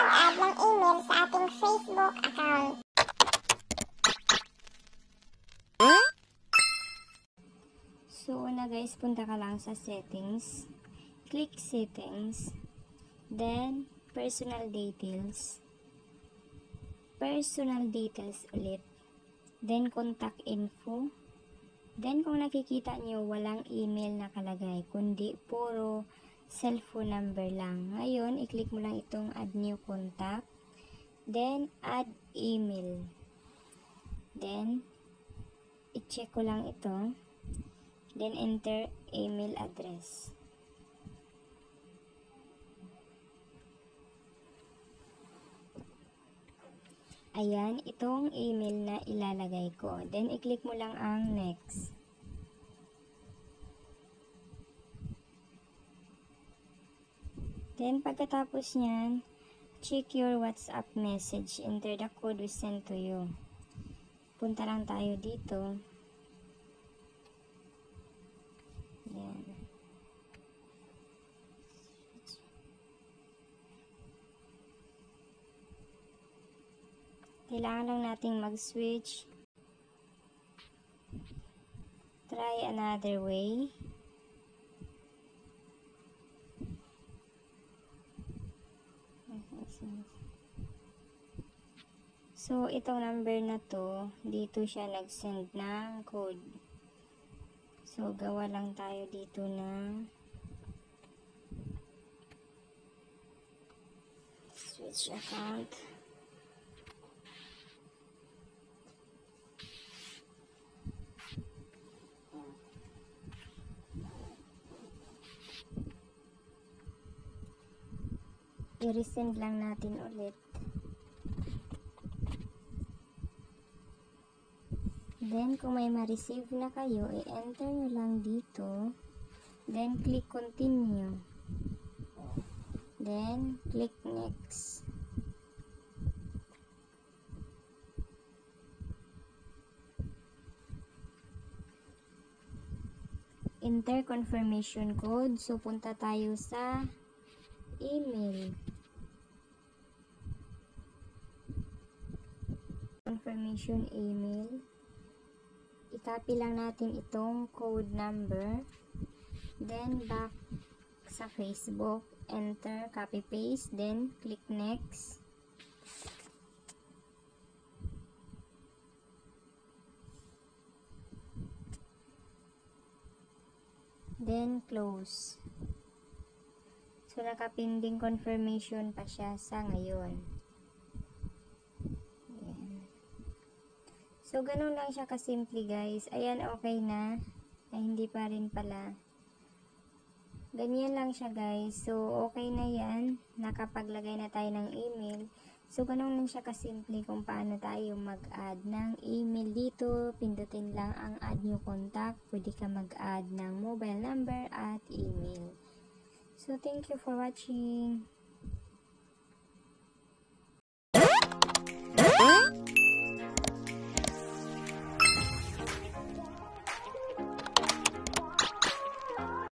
mag-add ng email sa ating Facebook account. So, una guys, punta ka lang sa settings. Click settings. Then, personal details. Personal details ulit. Then, contact info. Then, kung nakikita nyo, walang email nakalagay, kundi puro cellphone number lang. Ngayon, i-click mo lang itong add new contact. Then, add email. Then, i-check ko lang ito. Then, enter email address. Ayan, itong email na ilalagay ko. Then, i-click mo lang ang next. Then, pagkatapos nyan, check your WhatsApp message. Enter the code we sent to you. Punta lang tayo dito. Ayan. Kailangan lang nating mag-switch. Try another way. So, itong number na to, dito siya nag-send ng code. So, gawa lang tayo dito ng switch account. I-resend lang natin ulit. Then, kung may ma-receive na kayo, i-enter nyo lang dito. Then, click continue. Then, click next. Enter confirmation code. So, punta tayo sa email. Confirmation email. I-copy lang natin itong code number. Then, back sa Facebook. Enter, copy, paste. Then, click next. Then, close. So, nakapinding confirmation pa siya sa ngayon. Ayan. So, ganun lang siya kasimple guys. Ayan, okay na. Ay, hindi pa rin pala. Ganyan lang siya guys. So, okay na yan. Nakapaglagay na tayo ng email. So, ganun lang siya kasimple kung paano tayo mag-add ng email dito. Pindutin lang ang add new contact. Pwede ka mag-add ng mobile number at email. So, thank you for watching.